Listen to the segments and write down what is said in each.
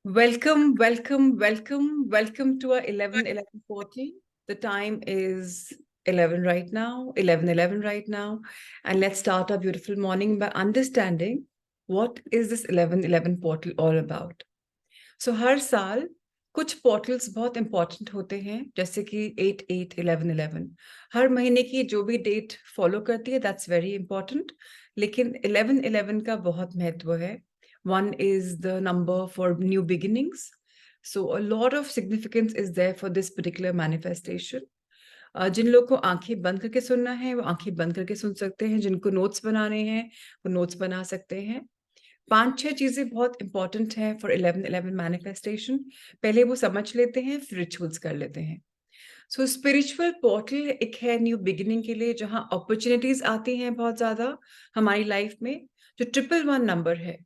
Welcome, welcome, welcome, welcome to our 11:11 portal. The time is 11 right now, 11:11 right now. And let's start our beautiful morning by understanding what is this 11:11 portal all about. So हर साल कुछ portals बहुत important होते हैं, जैसे कि 8, 8, 11, 11। हर महीने की जो भी डेट फॉलो करती है दैट्स वेरी इंपॉर्टेंट, लेकिन 11:11 का बहुत महत्व है। One is the number for new beginnings. So a lot of significance is there for this particular manifestation. जिन लोग को आंखें बंद करके सुनना है वो आंखें बंद करके सुन सकते हैं, जिनको नोट्स बनाने हैं वो नोट्स बना सकते हैं। 5-6 चीजें बहुत इंपॉर्टेंट हैं फॉर 11:11 मैनिफेस्टेशन। पहले वो समझ लेते हैं, फिर रिचुअल्स कर लेते हैं। सो स्पिरिचुअल पोर्टल एक है न्यू बिगिनिंग के लिए, जहां अपॉर्चुनिटीज आती हैं बहुत ज्यादा हमारी लाइफ में। जो 111 नंबर है,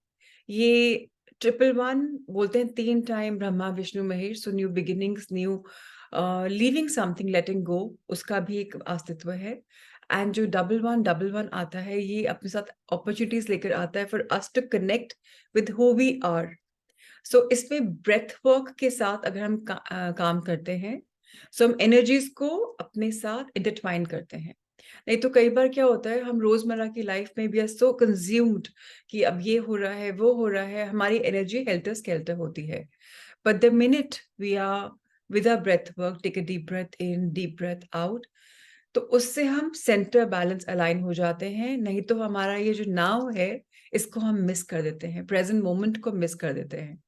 ये 111 बोलते हैं 3 time Brahma Vishnu Mahesh. So new beginnings, new leaving something, letting go, उसका भी एक अस्तित्व है। एंड जो 1111 आता है, ये अपने साथ अपॉर्चुनिटीज लेकर आता है for us to connect with who we are. So इसमें ब्रेथ वर्क के साथ अगर हम काम करते हैं, सो हम एनर्जीज को अपने साथ इंटरट्वाइन करते हैं। नहीं तो कई बार क्या होता है, हम रोजमर्रा की लाइफ में भी आर सो कंज्यूम्ड कि अब ये हो रहा है, वो हो रहा है, हमारी एनर्जी हेल्टर स्केल्टर होती है। But the minute we are with our breath work, take a deep breath in, deep breath out, तो उससे हम सेंटर बैलेंस अलाइन हो जाते हैं। नहीं तो हमारा ये जो नाव है, इसको हम मिस कर देते हैं, प्रेजेंट मोमेंट को मिस कर देते हैं।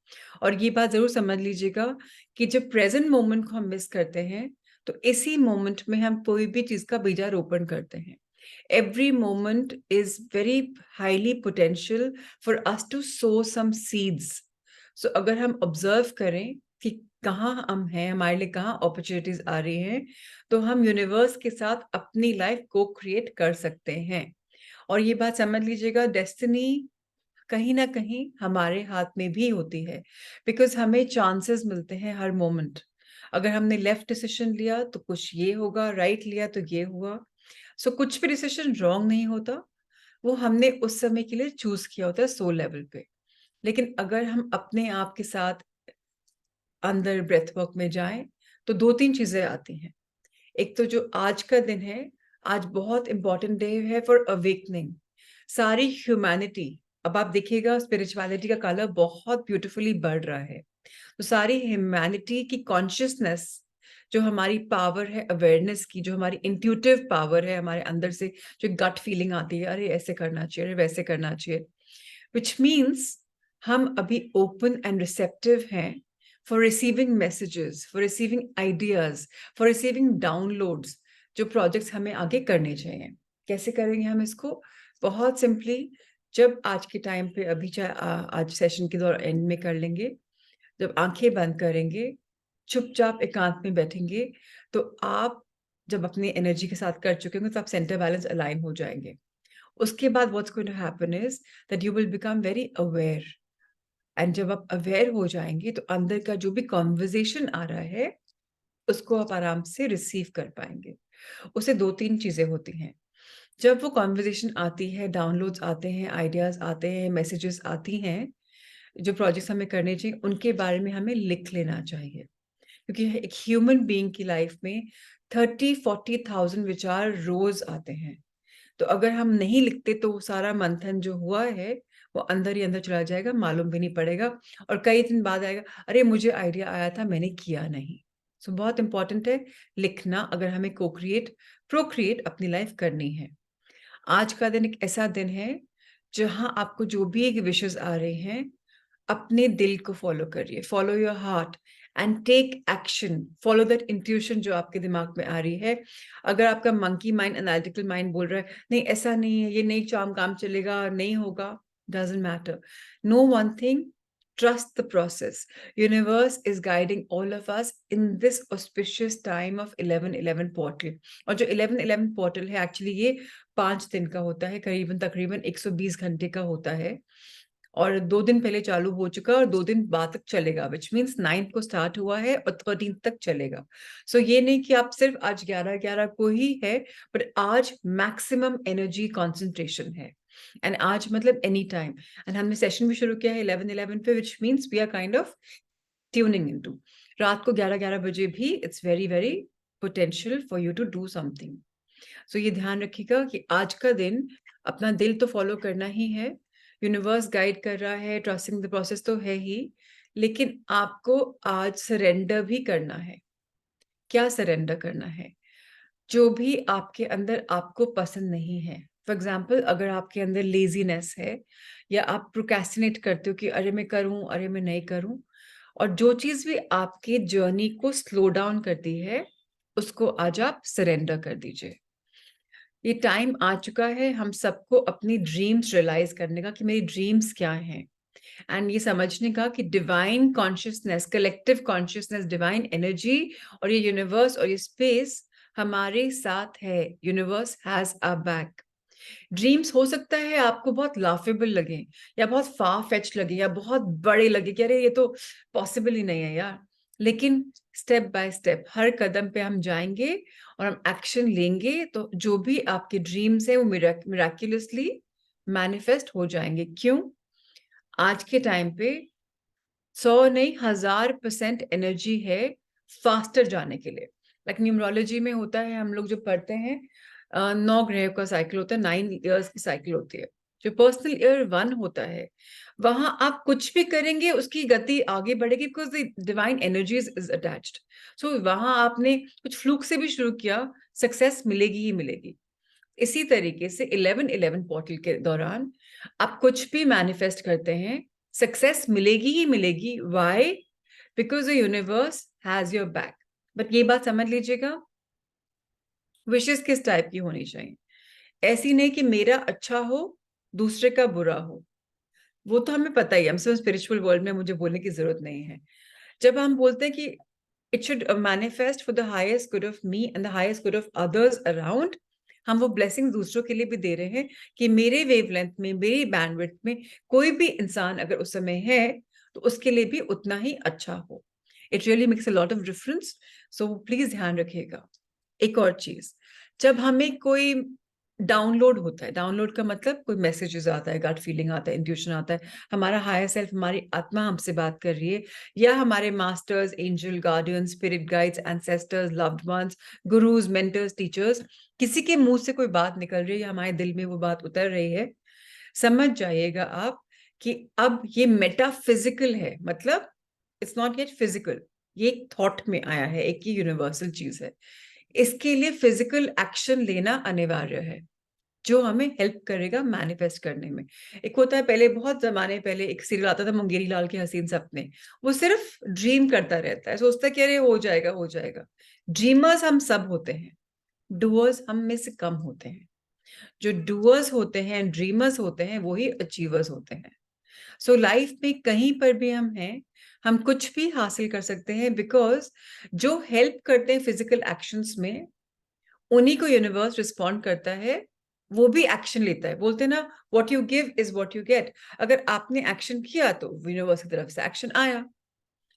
और ये बात जरूर समझ लीजिएगा कि जब प्रेजेंट मोमेंट को हम मिस करते हैं, तो इसी मोमेंट में हम कोई भी चीज का बीजारोपण करते हैं। Every moment is very highly potential for us to sow some seeds. So अगर हम ऑब्जर्व करें कि कहाँ हम हैं, हमारे लिए कहाँ अपॉर्चुनिटीज आ रही हैं, तो हम यूनिवर्स के साथ अपनी लाइफ को क्रिएट कर सकते हैं। और ये बात समझ लीजिएगा, डेस्टिनी कहीं ना कहीं हमारे हाथ में भी होती है, बिकॉज हमें चांसेस मिलते हैं हर मोमेंट। अगर हमने लेफ्ट डिसीजन लिया तो कुछ ये होगा, राइट लिया तो ये हुआ। सो कुछ भी डिसीजन रॉन्ग नहीं होता, वो हमने उस समय के लिए चूज किया होता है सोल लेवल पे। लेकिन अगर हम अपने आप के साथ अंदर ब्रेथ वर्क में जाएं, तो 2-3 चीजें आती हैं। एक तो जो आज का दिन है, आज बहुत इंपॉर्टेंट डे है फॉर अवेकनिंग सारी ह्यूमैनिटी। अब आप देखिएगा स्पिरिचुअलिटी का कलर बहुत ब्यूटीफुली बढ़ रहा है। तो सारी ह्यूमैनिटी की कॉन्शियसनेस, जो हमारी पावर है अवेयरनेस की, जो हमारी इंट्यूटिव पावर है हमारे अंदर से, जो गट फीलिंग आती है, अरे ऐसे करना चाहिए, अरे वैसे करना चाहिए, विच मीन्स हम अभी ओपन एंड रिसेप्टिव हैं for receiving messages, for receiving ideas, for receiving downloads, जो प्रोजेक्ट्स हमें आगे करने चाहिए। कैसे करेंगे हम इसको? बहुत सिंपली, जब आज के टाइम पे, अभी चाहे आज सेशन के दौरान एंड में कर लेंगे, जब आंखें बंद करेंगे, चुपचाप एकांत में बैठेंगे, तो आप जब अपनी एनर्जी के साथ कर चुके होंगे, तो आप सेंटर बैलेंस अलाइन हो जाएंगे। उसके बाद what's going to happen is that you will become very aware. And जब आप अवेयर हो जाएंगे, तो अंदर का जो भी कॉन्वर्जेशन आ रहा है, उसको आप आराम से रिसीव कर पाएंगे। उसे 2-3 चीजें होती हैं। जब वो कॉन्वर्जेशन आती है, डाउनलोड्स आते हैं, आइडियाज आते हैं, मैसेजेस आती हैं, जो प्रोजेक्ट्स हमें करने चाहिए उनके बारे में हमें लिख लेना चाहिए। क्योंकि एक ह्यूमन बीइंग की लाइफ में 30-40,000 विचार रोज आते हैं। तो अगर हम नहीं लिखते, तो वो सारा मंथन जो हुआ है, वो अंदर ही अंदर चला जाएगा, मालूम भी नहीं पड़ेगा। और कई दिन बाद आएगा, अरे मुझे आइडिया आया था, मैंने किया नहीं। सो बहुत इंपॉर्टेंट है लिखना, अगर हमें को क्रिएट प्रोक्रिएट अपनी लाइफ करनी है। आज का दिन एक ऐसा दिन है जहां आपको जो भी एक विशेष आ रहे हैं, अपने दिल को फॉलो करिए, follow your heart and take action, follow that intuition जो आपके दिमाग में आ रही है। अगर आपका मंकी माइंड, एनालिटिकल माइंड बोल रहा है, नहीं ऐसा नहीं है, ये नहीं काम चलेगा, नहीं होगा, doesn't matter. No one thing, trust the process. Universe is guiding all of us in this auspicious time of 11:11 portal. और जो 11:11 portal है, एक्चुअली ये 5 दिन का होता है, करीबन तकरीबन 120 घंटे का होता है। और 2 दिन पहले चालू हो चुका और 2 दिन बाद तक चलेगा, विच मीन्स 9th को स्टार्ट हुआ है और 13th तक चलेगा। सो ये नहीं कि आप सिर्फ आज 11-11 को ही है, बट आज मैक्सिमम एनर्जी कॉन्सेंट्रेशन है। एंड आज मतलब एनी टाइम। एंड हमने सेशन भी शुरू किया है 11:11 पे, which means we are kind of tuning into. रात को 11:11 बजे भी it's very very potential for you to do something. So ये ध्यान रखिएगा कि आज का दिन अपना दिल तो फॉलो करना ही है, यूनिवर्स गाइड कर रहा है, ट्रस्टिंग द प्रोसेस तो है ही, लेकिन आपको आज सरेंडर भी करना है। क्या सरेंडर करना है? जो भी आपके अंदर आपको पसंद नहीं है। फॉर एग्जाम्पल, अगर आपके अंदर लेजीनेस है या आप प्रोक्रेस्टिनेट करते हो कि अरे मैं करूं, अरे मैं नहीं करूं, और जो चीज भी आपकी जर्नी को स्लो डाउन करती है, उसको आज आप सरेंडर कर दीजिए। ये टाइम आ चुका है हम सबको अपनी ड्रीम्स रियलाइज करने का कि मेरी ड्रीम्स क्या हैं, एंड ये समझने का कि divine consciousness, collective consciousness, divine energy और ये यूनिवर्स और ये स्पेस हमारे साथ है। Universe has a back. Dreams हो सकता है आपको बहुत लाफेबल लगे या बहुत फार फेच लगे या बहुत बड़े लगे कि अरे ये तो पॉसिबल ही नहीं है यार, लेकिन स्टेप बाय स्टेप हर कदम पे हम जाएंगे और हम एक्शन लेंगे तो जो भी आपके ड्रीम्स है वो मिराक्युलसली मैनिफेस्ट हो जाएंगे। क्यों? आज के टाइम पे 100 नहीं 1000% एनर्जी है फास्टर जाने के लिए। लाइक न्यूमरोलॉजी में होता है, हम लोग जो पढ़ते हैं 9 ग्रह का साइकिल होता है, 9 ईयर्स की साइकिल होती है। जो पर्सनल ईयर 1 होता है, वहां आप कुछ भी करेंगे उसकी गति आगे बढ़ेगी, because the divine energies is attached. So वहां आपने कुछ फ्लूक से भी शुरू किया, सक्सेस मिलेगी ही मिलेगी। इसी तरीके से 11:11 पोर्टल के दौरान आप कुछ भी मैनिफेस्ट करते हैं, सक्सेस मिलेगी ही मिलेगी। Why? Because the universe has your back. But ये बात समझ लीजिएगा, विशेष किस टाइप की होनी चाहिए? ऐसी नहीं कि मेरा अच्छा हो दूसरे का बुरा हो, वो तो हमें पता ही है, हम सब स्पिरिचुअल वर्ल्ड में, मुझे बोलने की जरूरत नहीं है। जब हम बोलते हैं कि it should manifest for the highest good of me and the highest good of others around, हम वो ब्लेसिंग दूसरों के लिए भी दे रहे हैं कि मेरे वेवलेंथ में, मेरी बैंडविड्थ में कोई भी इंसान अगर उस समय है तो उसके लिए भी उतना ही अच्छा हो। It really makes a lot of difference. So please ध्यान रखिएगा। एक और चीज, जब हमें कोई डाउनलोड होता है, डाउनलोड का मतलब कोई मैसेजेस आता है, गट फीलिंग आता है, इंट्यूशन आता है, हमारा हायर सेल्फ, हमारी आत्मा हमसे बात कर रही है, या हमारे masters, angel, guardian, spirit guides, ancestors, loved ones, gurus, mentors, teachers, किसी के मुंह से कोई बात निकल रही है या हमारे दिल में वो बात उतर रही है, समझ जाइएगा आप कि अब ये मेटाफिजिकल है। मतलब इट्स नॉट येट फिजिकल, ये एक थॉट में आया है, एक ही यूनिवर्सल चीज है। इसके लिए फिजिकल एक्शन लेना अनिवार्य है, जो हमें हेल्प करेगा मैनिफेस्ट करने में। एक होता है, पहले बहुत जमाने पहले एक सीरियल आता था मुंगेरी लाल के हसीन सपने, वो सिर्फ ड्रीम करता रहता है, सोचता है कि अरे हो जाएगा हो जाएगा। ड्रीमर्स हम सब होते हैं, डूअर्स हम में से कम होते हैं। जो डूअर्स होते हैं, ड्रीमर्स होते हैं, वही अचीवर्स होते हैं। सो लाइफ में कहीं पर भी हम हैं, हम कुछ भी हासिल कर सकते हैं, बिकॉज जो हेल्प करते हैं फिजिकल एक्शंस में, उन्हीं को यूनिवर्स रिस्पॉन्ड करता है, वो भी एक्शन लेता है। बोलते हैं ना, what you give is what you get. अगर आपने एक्शन किया तो यूनिवर्स की तरफ से एक्शन आया,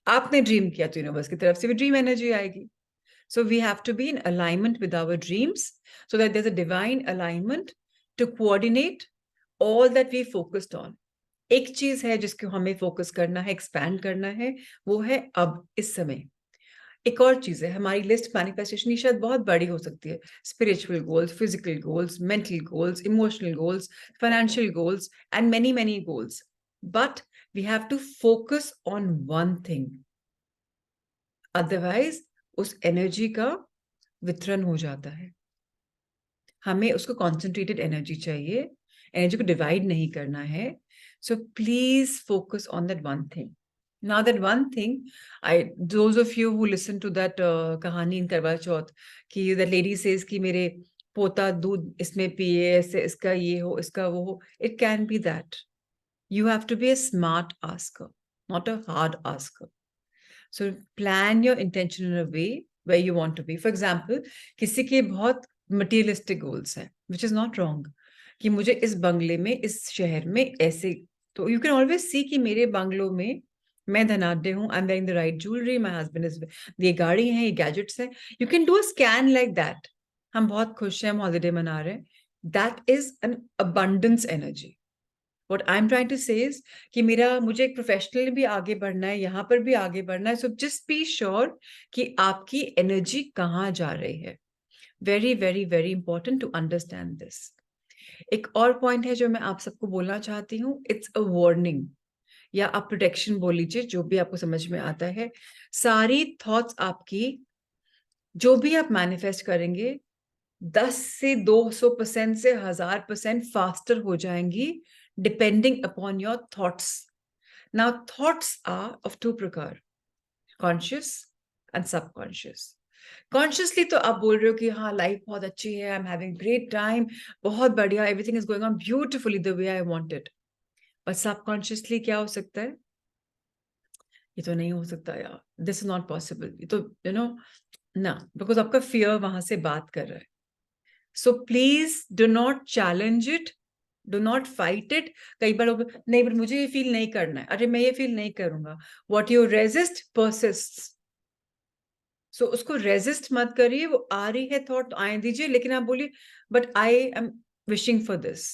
आपने ड्रीम किया तो यूनिवर्स की तरफ से भी ड्रीम एनर्जी आएगी। So we have to be in alignment with our dreams, so that there is a divine alignment to coordinate all that we focused on. एक चीज है जिसको हमें फोकस करना है, एक्सपैंड करना है, वो है अब इस समय। एक और चीज है, हमारी लिस्ट मैनिफेस्टेशन की शायद बहुत बड़ी हो सकती है, spiritual goals, physical goals, mental goals, emotional goals, financial goals and many many goals, but we have to focus on one thing, otherwise उस एनर्जी का वितरण हो जाता है। हमें उसको कॉन्सेंट्रेटेड एनर्जी चाहिए, एनर्जी को डिवाइड नहीं करना है। So please focus on that one thing. Now that one thing, those of you who listen to that कहानी in करवा चौथ, कि that lady says कि मेरे पोता दूध इसमें पिए, ऐसे इसका ये हो, इसका वो हो, it can be that. You have to be a smart asker, not a hard asker. So plan your intention in a way where you want to be. For example, किसी के बहुत materialistic goals हैं, which is not wrong, कि मुझे इस बंगले में, इस शहर में ऐसे, तो you can always see कि मेरे बंगलों में मैं धनाढ्य हूँ, I am wearing the right jewellery, my husband is, ये गाड़ी है, ये गैजेट्स है, you can do a scan like that. हम बहुत खुश हैं, हम हॉलिडे मना रहे हैं, that is an abundance energy. What I'm trying to say is कि मुझे एक प्रोफेशनल भी आगे बढ़ना है, यहाँ पर भी आगे बढ़ना है. सो जस्ट बी श्योर कि आपकी एनर्जी कहाँ जा रही है. Very very very important to understand this. एक और पॉइंट है जो मैं आप सबको बोलना चाहती हूँ. इट्स अ वार्निंग या आप प्रोटेक्शन बोल लीजिए, जो भी आपको समझ में आता है. सारी थॉट्स आपकी जो भी आप मैनिफेस्ट करेंगे 10 से 200% से 1000% फास्टर हो जाएंगी depending upon your thoughts. Now thoughts are of two प्रकार, कॉन्शियस एंड सबकॉन्शियस. कॉन्शियसली तो आप बोल रहे हो कि हाँ लाइफ बहुत अच्छी है, I am having great time, बहुत बढ़िया, everything is going on beautifully the way I want it. पर सबकॉन्शियसली क्या हो सकता है? ये तो नहीं हो सकता यार, दिस इज नॉट पॉसिबल, ये तो ना, बिकॉज आपका फियर वहां से बात कर रहा है. So please do not challenge it, do not fight it. कई बार लोग नहीं बट मुझे ये फील नहीं करना है, अरे मैं ये फील नहीं करूंगा. What you resist persist. So उसको रेजिस्ट मत करिए, वो आ रही है थॉट आए दीजिए, लेकिन आप बोलिए but I am wishing for this.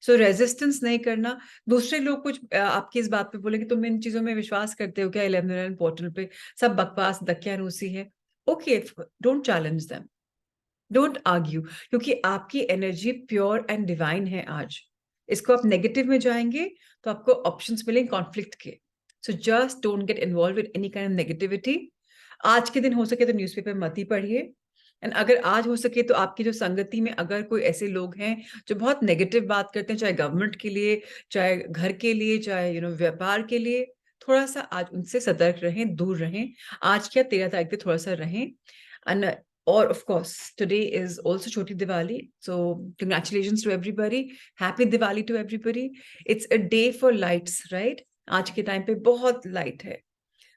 So resistance नहीं करना. दूसरे लोग कुछ आपकी इस बात पे बोले कि तुम इन चीजों में विश्वास करते हो क्या, 11 पोर्टल पे सब बकवास दकियानूसी है. Okay, don't challenge them, don't argue, क्योंकि आपकी एनर्जी प्योर एंड डिवाइन है आज. इसको आप नेगेटिव में जाएंगे तो आपको ऑप्शंस मिलेंगे कॉन्फ्लिक्ट के. So just don't get involve with any kind of negativity. आज के दिन हो सके तो न्यूज़पेपर मत ही पढ़िए. एंड अगर आज हो सके तो आपकी जो संगति में अगर कोई ऐसे लोग हैं जो बहुत नेगेटिव बात करते हैं, चाहे गवर्नमेंट के लिए, चाहे घर के लिए, चाहे व्यापार के लिए, थोड़ा सा आज उनसे सतर्क रहें, दूर रहें. आज क्या 13 तारीख तक थोड़ा सा रहें. एंड और of course today is also Choti Diwali, so congratulations to everybody, happy Diwali to everybody. It's a day for lights, right? आज के टाइम पे बहुत लाइट है.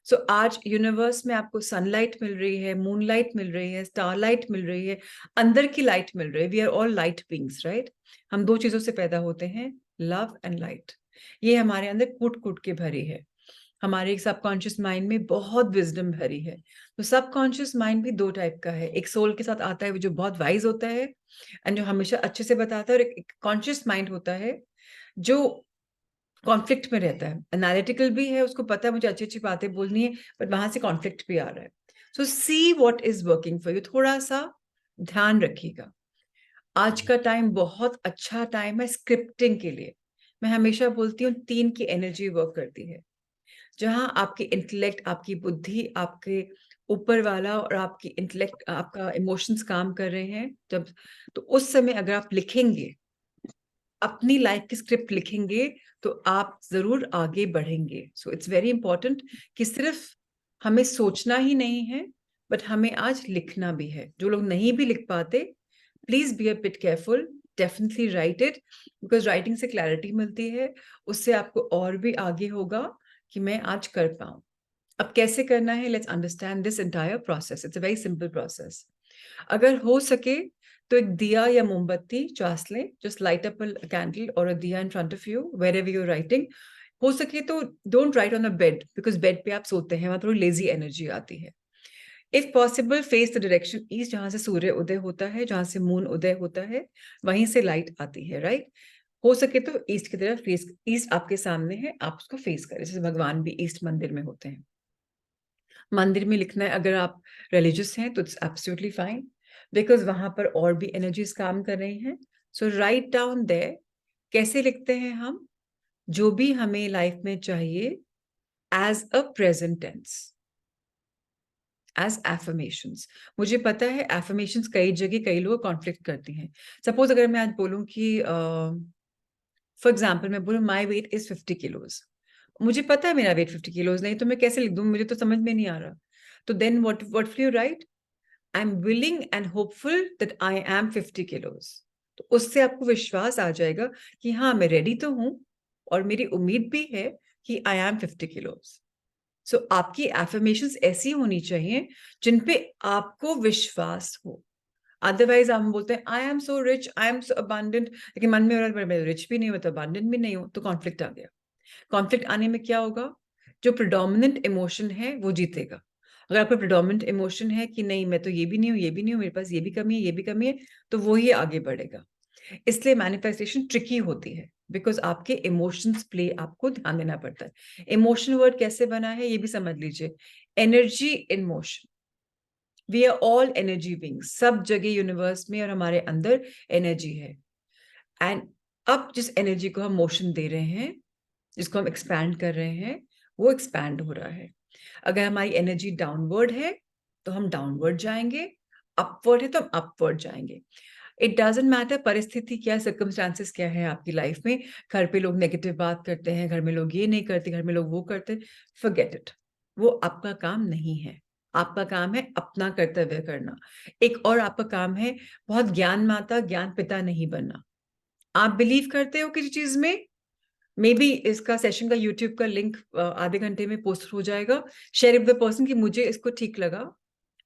सो आज यूनिवर्स में आपको सनलाइट मिल रही है, मूनलाइट मिल रही है, स्टारलाइट मिल रही है, अंदर की लाइट मिल रही है. We are all light beings, right? हम दो चीजों से पैदा होते हैं, लव एंड लाइट. ये हमारे अंदर कूट कूट के भरी है. हमारे सबकॉन्शियस माइंड में बहुत विजडम भरी है. तो सबकॉन्शियस माइंड भी दो टाइप का है. एक सोल के साथ आता है जो बहुत वाइज होता है एंड जो हमेशा अच्छे से बताता है, और एक कॉन्शियस माइंड होता है जो कॉन्फ्लिक्ट में रहता है. एनालिटिकल भी है, उसको पता है मुझे अच्छी अच्छी बातें बोलनी है, बट वहां से कॉन्फ्लिक्ट भी आ रहा है. So see what is working for you. थोड़ा सा ध्यान रखिएगा. आज का टाइम बहुत अच्छा टाइम है स्क्रिप्टिंग के लिए. मैं हमेशा बोलती हूँ 3 की एनर्जी वर्क करती है. जहां आपकी इंटेलेक्ट, आपकी बुद्धि, आपके ऊपर वाला और आपकी इंटेलेक्ट, आपका इमोशंस काम कर रहे हैं जब, तो उस समय अगर आप लिखेंगे, अपनी लाइफ की स्क्रिप्ट लिखेंगे, तो आप जरूर आगे बढ़ेंगे. सो इट्स वेरी इंपॉर्टेंट कि सिर्फ हमें सोचना ही नहीं है, बट हमें आज लिखना भी है. जो लोग नहीं भी लिख पाते, please be a bit careful. Definitely right it, because writing से क्लैरिटी मिलती है. उससे आपको और भी आगे होगा कि मैं आज कर पाऊं. अब कैसे करना है, let's understand this entire process. It's a very simple process. अगर हो सके तो एक दिया या मोमबत्ती चास लें. Just light up a candle और a diya in front of you wherever you're writing. हो सके तो don't write on a bed, because bed पे आप सोते हैं, वहां थोड़ी लेजी एनर्जी आती है. If possible face the direction east, जहां से सूर्य उदय होता है, जहां से मून उदय होता है, वहीं से लाइट आती है, राइट? हो सके तो ईस्ट की तरफ फेस, ईस्ट आपके सामने है, आप उसको फेस करें. जैसे भगवान भी ईस्ट मंदिर में होते हैं. मंदिर में लिखना है अगर आप रिलीजियस हैं तो इट्स एब्सोल्युटली फाइन, बिकॉज वहां पर और भी एनर्जीज काम कर रही हैं. सो राइट डाउन देयर. कैसे लिखते हैं हम? जो भी हमें लाइफ में चाहिए, as a present tense, as affirmations. मुझे पता है एफर्मेशंस कई जगह कई लोग कॉन्फ्लिक्ट करती हैं. सपोज अगर मैं आज बोलूं कि फॉर एग्जाम्पल मैं बोलूं माई वेट इज 50 किलोज. मुझे पता है मेरा वेट 50 किलोज नहीं, तो मैं कैसे लिख दूं? मुझे तो समझ में नहीं आ रहा. तो then what what you write? I am willing and hopeful that I am 50 kilos. तो उससे आपको विश्वास आ जाएगा कि हाँ मैं रेडी तो हूं, और मेरी उम्मीद भी है कि आई एम 50 किलोज. सो आपकी एफर्मेशंस ऐसी होनी चाहिए जिनपे आपको विश्वास हो. अदरवाइज हम बोलते हैं I am so rich, I am so abundant, लेकिन मन में हो रहा है मैं रिच भी नहीं हूं तो अबांडेंट भी नहीं हूं, तो कॉन्फ्लिक्ट आ गया. कॉन्फ्लिक्ट आने में क्या होगा? जो प्रिडोमिनेंट इमोशन है वो जीतेगा. अगर आपका प्रिडोमिनेंट इमोशन है कि नहीं मैं तो ये भी नहीं हूँ, ये भी नहीं हूँ, मेरे पास ये भी कमी है, ये भी कमी है, तो वो ही आगे बढ़ेगा. इसलिए मैनिफेस्टेशन ट्रिकी होती है, बिकॉज आपके इमोशंस प्ले आपको ध्यान देना पड़ता है। इमोशन वर्ड कैसे बना है ये भी समझ लीजिए, energy in motion. We are all energy beings, सब जगह यूनिवर्स में और हमारे अंदर एनर्जी है। एंड अब जिस एनर्जी को हम मोशन दे रहे हैं, जिसको हम एक्सपैंड कर रहे हैं, वो एक्सपैंड हो रहा है। अगर हमारी एनर्जी डाउनवर्ड है तो हम डाउनवर्ड जाएंगे, अपवर्ड है तो हम अपवर्ड जाएंगे। इट डजेंट मैटर परिस्थिति क्या, सर्कमस्टांसेस क्या है आपकी लाइफ में। घर पे लोग नेगेटिव बात करते हैं, घर में लोग ये नहीं करते, घर में लोग वो करते, फॉरगेट इट। वो आपका काम नहीं है। आपका काम है अपना कर्तव्य करना। एक और आपका काम है बहुत ज्ञान माता ज्ञान पिता नहीं बनना। आप बिलीव करते हो किसी चीज में, मे बी इसका सेशन का यूट्यूब का लिंक आधे घंटे में पोस्ट हो जाएगा। शेयर विद द पर्सन कि मुझे इसको ठीक लगा,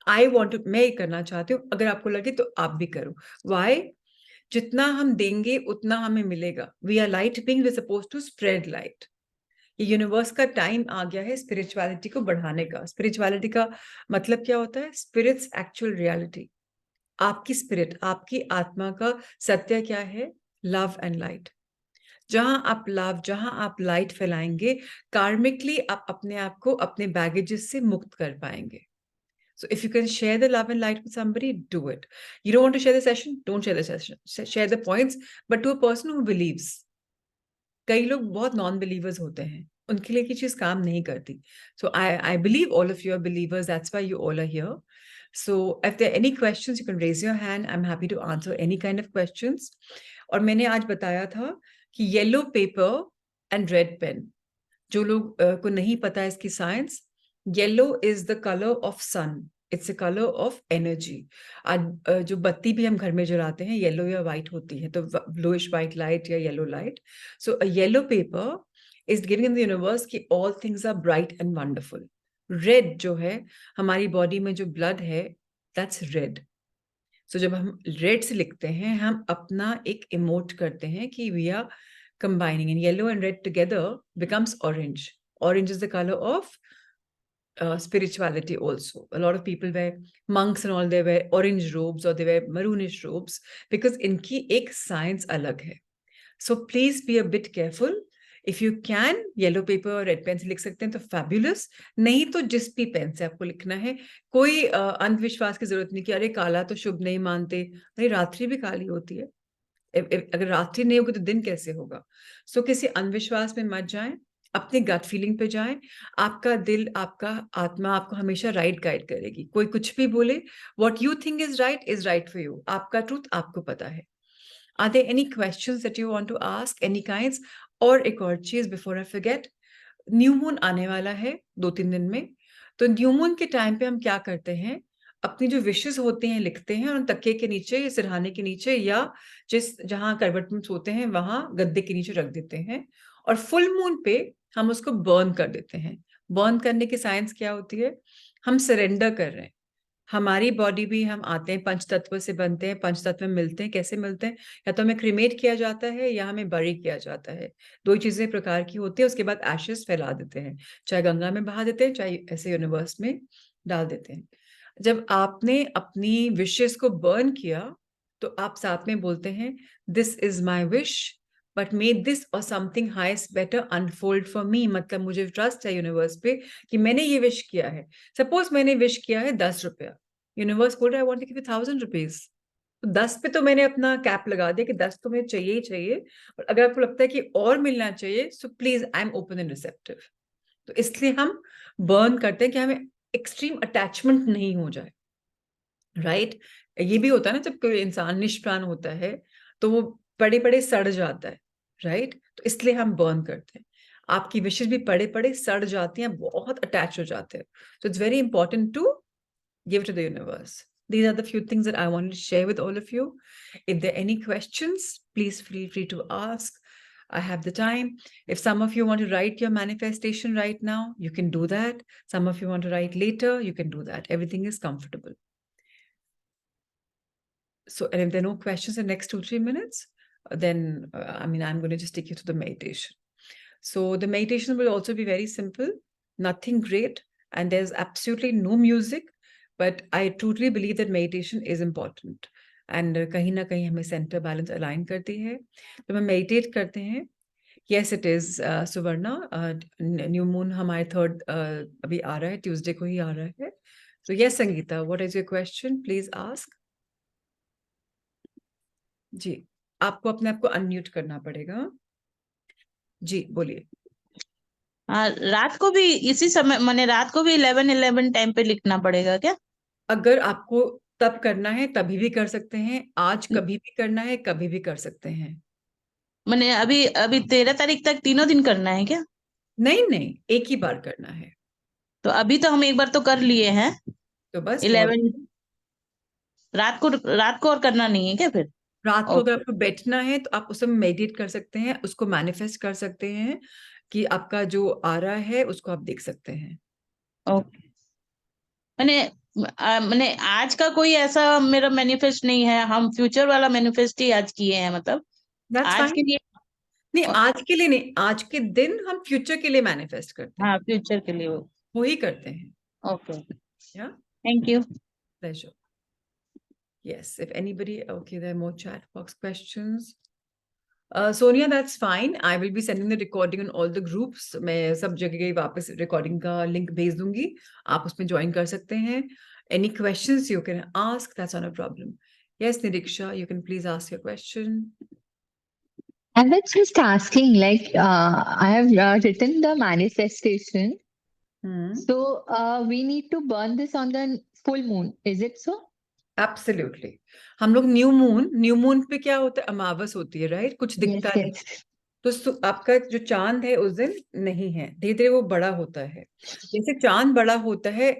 आई वॉन्ट टू, मैं ये करना चाहती हूँ, अगर आपको लगे तो आप भी करो। वाई? जितना हम देंगे उतना हमें मिलेगा। We are light being, we are supposed to spread light. ये यूनिवर्स का टाइम आ गया है स्पिरिचुअलिटी को बढ़ाने का। स्पिरिचुअलिटी का मतलब क्या होता है? Spirit's actual reality. आपकी स्पिरिट, आपकी आत्मा का सत्य क्या है? Love and light. जहां आप लव, जहां आप लाइट फैलाएंगे, कार्मिकली आप अपने आप को अपने बैगेजेस से मुक्त कर पाएंगे। So if you can share the love and light with somebody, do it. You don't want to share the session? Don't share the session. Share the points, but to a person who believes. कई लोग बहुत non believers होते हैं, उनके लिए की चीज काम नहीं करती। So I believe all of you are believers, that's why you all are here. So if there any questions you can raise your hand, I am happy to answer any kind of questions. और मैंने आज बताया था कि yellow paper and red pen, जो लोग को नहीं पता है इसकी science, yellow is the colour of sun, it's a colour of energy. आज जो बत्ती भी हम घर में जलाते हैं येलो या व्हाइट होती है, तो ब्लूइश व्हाइट लाइट या yellow light. So a yellow paper is giving in the universe कि all things are bright and wonderful. Red जो है हमारी बॉडी में जो ब्लड है, दैट्स रेड। सो जब हम रेड से लिखते हैं, हम अपना एक इमोट करते हैं कि we are combining, and yellow and red together becomes orange. Orange is the color of spirituality also. A lot of people wear, monks and all, they wear orange robes or they wear maroonish robes because इनकी एक science अलग है. So please be a bit careful. If you can, yellow paper और red pen से लिख सकते हैं तो फैबुलस, नहीं तो जिस भी पेन से आपको लिखना है। कोई अंधविश्वास की जरूरत नहीं कि अरे काला तो शुभ नहीं मानते, अरे रात्रि भी काली होती है। अगर रात्रि नहीं होगी तो दिन कैसे होगा? सो किसी अंधविश्वास में मत जाएं, अपनी गट फीलिंग पे जाएं। आपका दिल, आपका आत्मा आपको हमेशा राइट गाइड करेगी। कोई कुछ भी बोले, what you think is right for you. आपका ट्रूथ आपको पता है। Are there any questions that you want to ask, any kinds? और एक और चीज before I forget, new moon आने वाला है 2-3 दिन में। तो न्यू मून के टाइम पे हम क्या करते हैं, अपनी जो विशेस होते हैं लिखते हैं और तकिए के नीचे या सिरहाने के नीचे या जिस जहां करवट में सोते हैं वहां गद्दे के नीचे रख देते हैं। और फुल मून पे हम उसको बर्न कर देते हैं। बर्न करने की साइंस क्या होती है? हम सरेंडर कर रहे हैं। हमारी बॉडी भी, हम आते हैं पंच तत्व से बनते हैं, पंच तत्व में मिलते हैं। कैसे मिलते हैं? या तो हमें क्रिमेट किया जाता है या हमें बरी किया जाता है। दो ही चीजें प्रकार की होती है। उसके बाद एशेस फैला देते हैं, चाहे गंगा में बहा देते हैं, चाहे ऐसे यूनिवर्स में डाल देते हैं। जब आपने अपनी विशेस को बर्न किया तो आप साथ में बोलते हैं, this is my wish, but may this or something highest better unfold for me. मतलब मुझे ट्रस्ट है यूनिवर्स पे कि मैंने ये विश किया है। सपोज मैंने विश किया है 10 रुपया, यूनिवर्स बोल रहा है I want to give you 1000 rupees. तो 10 पे तो मैंने अपना कैप लगा दिया कि 10 तो मुझे चाहिए ही चाहिए। और अगर आपको लगता है कि और मिलना चाहिए, so please I am open and receptive. तो इसलिए हम बर्न करते हैं कि हमें एक्सट्रीम अटैचमेंट नहीं हो जाए। राइट? ये भी होता है ना, जब कोई इंसान निष्प्राण होता है तो वो पड़े पड़े सड़ जाता है। राइट? तो इसलिए हम बर्न करते हैं। आपकी विशेष भी पड़े पड़े सड़ जाती हैं, बहुत अटैच हो जाते हैं। So it's very important to give to the universe. These are the few things that I wanted to share with all of you. If there are any questions, please feel free to ask. I have the time. If some of you want to write your manifestation right now, you can do that. Some of you want to write later, you can do that. Everything is comfortable. So, and if there are no questions in the next 2-3 minutes, then I'm going to just take you to the meditation. So the meditation will also be very simple, nothing great, and there's absolutely no music. But I totally believe that meditation is important. And कहीं ना कहीं हमें centre balance align करती है। तो हम meditate करते हैं। Yes it is Suvarna, new moon हमारे थर्ड अभी आ रहा है, ट्यूसडे को ही आ रहा है। तो yes Sangeeta, what is your question, please ask. जी, आपको अपने आप को अनम्यूट करना पड़ेगा। जी बोलिए। रात को भी इसी समय, माने रात को भी 11:11 टाइम पे लिखना पड़ेगा क्या? अगर आपको तब करना है तभी भी कर सकते हैं, आज कभी भी करना है कभी भी कर सकते हैं। माने अभी अभी 13 तारीख तक तीनों दिन करना है क्या? नहीं नहीं, एक ही बार करना है। तो अभी तो हम एक बार तो कर लिए हैं तो बस बहुत। 11। रात को और करना नहीं है क्या फिर? रात को अगर ओके। आपको बैठना है तो आप उसमें मेडिटेट कर सकते हैं, उसको मैनिफेस्ट कर सकते हैं कि आपका जो आ रहा है उसको आप देख सकते हैं। ओके। मैंने मैंने आज का कोई ऐसा मेरा मैनिफेस्ट नहीं है, हम फ्यूचर वाला मैनिफेस्ट ही आज किए हैं, मतलब दैट्स आज फाइन। के लिए। नहीं, आज के लिए नहीं, आज के दिन हम फ्यूचर के लिए मैनिफेस्ट करते हैं, हाँ, फ्यूचर के लिए। वो ही करते हैं। Okay, yeah thank you. Pleasure. Yes, if anybody, okay, there are more chat box questions. Sonia, that's fine. I will be sending the recording on all the groups. मैं सब जगह वापस recording का link भेज दूंगी, आप उसमें join कर सकते हैं. Any questions you can ask, that's not a problem. Yes, Niriksha, you can please ask your question. I was just asking, like, I have written the manifestation. So we need to burn this on the full moon. Is it so? Absolutely. हम लोग new moon पे क्या होता है, अमावस होती है, right? कुछ दिखता Yes, नहीं। yes. तो आपका जो चांद है उस दिन नहीं है, धीरे धीरे वो बड़ा होता है। जैसे चांद बड़ा होता है,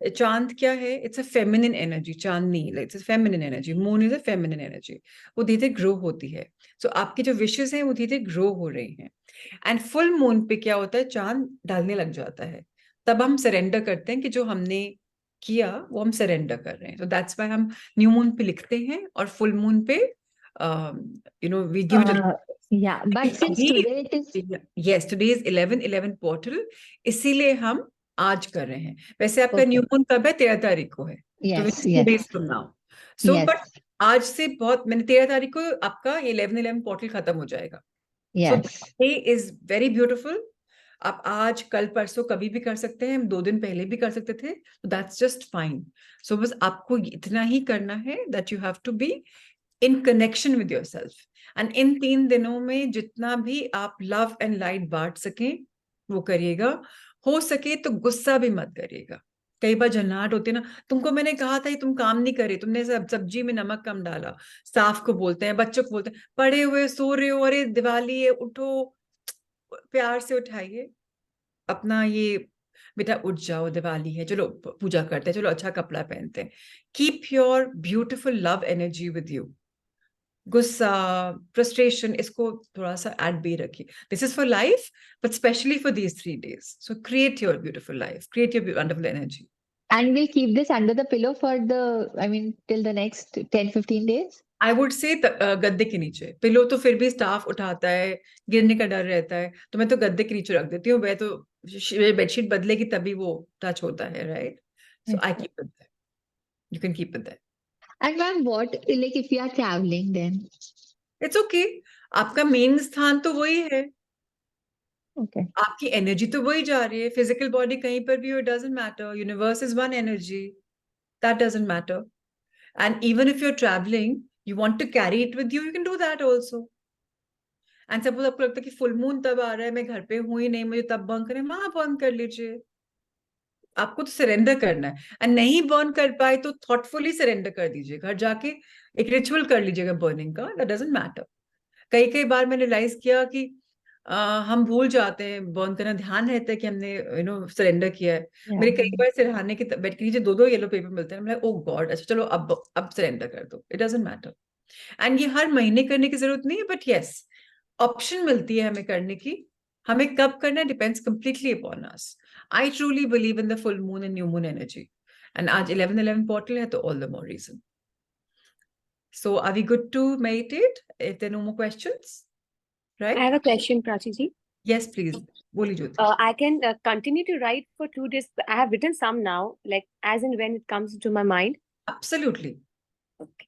चांद क्या है, इट्स अ फेमिनिन एनर्जी, चांद नहीं, it's a feminine energy, moon is a feminine energy. वो धीरे धीरे ग्रो होती है। सो आपकी जो विशेस हैं वो धीरे धीरे ग्रो हो रही हैं। एंड फुल मून पे क्या होता है, चांद ढलने लग जाता है। तब हम सरेंडर करते हैं कि जो हमने किया वो हम सरेंडर कर रहे हैं। तो दैट्स व्हाई हम न्यू मून पे लिखते हैं और फुल मून पे we give it. Yeah, but since today it is. Yes, today is 11/11 portal, इसीलिए हम आज कर रहे हैं। वैसे आपका न्यू Okay. मून कब है? 13 तारीख को है। तो Yes, two yes, days from now. So but yes, आज से बहुत, मैंने 13 तारीख को आपका 11/11 पोर्टल खत्म हो जाएगा। सो yes. Day is very beautiful. आप आज कल परसों कभी भी कर सकते हैं, हम 2 दिन पहले भी कर सकते थे, तो दैट्स जस्ट फाइन। सो बस आपको इतना ही करना है that you have to be in connection with yourself. And in 3 दिनों में जितना भी आप लव एंड लाइट बांट सकें वो करिएगा। हो सके तो गुस्सा भी मत करिएगा। कई बार झल्लाहट होती है ना, तुमको मैंने कहा था, तुम काम नहीं करे, तुमने सब्जी में नमक कम डाला। स्टाफ को बोलते हैं, बच्चों को बोलते हैं, पड़े हुए सो रहे हो, अरे दिवाली है, उठो। प्यार से उठाइए अपना ये, बेटा उठ जाओ, दिवाली है, चलो पूजा करते हैं, चलो अच्छा कपड़ा पहनते हैं। Keep your beautiful love energy with you. गुस्सा, फ्रस्ट्रेशन, इसको थोड़ा सा एट बे रखिए। This is for life, but specially for these 3 days। So create your beautiful life, create your wonderful energy. And we'll keep this under the pillow for the, I mean, till the next 10-15 days. I would say गद्दे के नीचे। Pillow तो फिर भी staff उठाता है, गिरने का डर रहता है, तो मैं तो गद्दे के नीचे रख देती हूँ। वह तो बेडशीट बदलेगी तभी वो टच होता है, right? So I keep it there, you can keep it there. And ma'am, what, like, if we are traveling then? It's okay, आपका मेन स्थान तो वही है, Okay. आपकी एनर्जी तो वही जा रही है। फिजिकल बॉडी कहीं पर भी हो, doesn't matter, universe is one energy, that doesn't matter. And even if you are travelling, you want to carry it with you, you can do that also. And suppose आपको लगता है कि full moon तब आ रहा है, मैं घर पे हूं ही नहीं, मुझे तब बर्न करें, वहां बर्न कर लीजिए। आपको तो सरेंडर करना है। एंड नहीं बर्न कर पाए तो थॉटफुली सरेंडर कर दीजिए, घर जाके एक रिचुअल कर लीजिएगा बर्निंग का, दैट डजंट मैटर। कई कई बार मैंने रियलाइज किया कि हम भूल जाते हैं बर्न करना, ध्यान रहता है कि हमने सरेंडर किया है। Yeah. मेरे कई बार सिरहाने के बेड के नीचे 2-2 येलो पेपर मिलते हैं, ओ गॉड, अच्छा चलो अब सरेंडर कर दो, इट डजंट मैटर। एंड ये हर महीने करने की जरूरत नहीं है, बट यस, ऑप्शन मिलती है हमें करने की। हमें कब करना है depends completely upon us. I truly believe in the full moon and new moon energy, and आज 11/11 पोर्टल है, तो all the more reason. So are we good to meditate if there no more questions, I have right? a question, Prachi ji. Yes please, बोली Jyoti. I can continue to write for 2 days. I have written some now, like as and when it comes to my mind. Absolutely. Okay.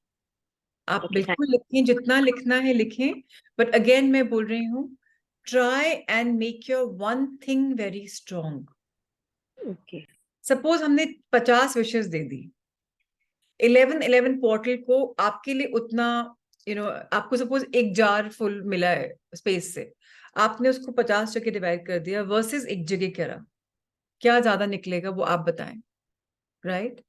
आप Okay, बिल्कुल लिखें, जितना लिखना है लिखें, but again मैं बोल रही हूँ, try and make your one thing very strong. okay. Suppose हमने 50 विशेष दे दी, 11-11 पोर्टल को आपके लिए उतना, आपको सपोज एक जार फुल मिला है स्पेस से, आपने उसको 50 जगह डिवाइड कर दिया वर्सेस एक जगह करा, क्या ज्यादा निकलेगा वो आप बताएं, right?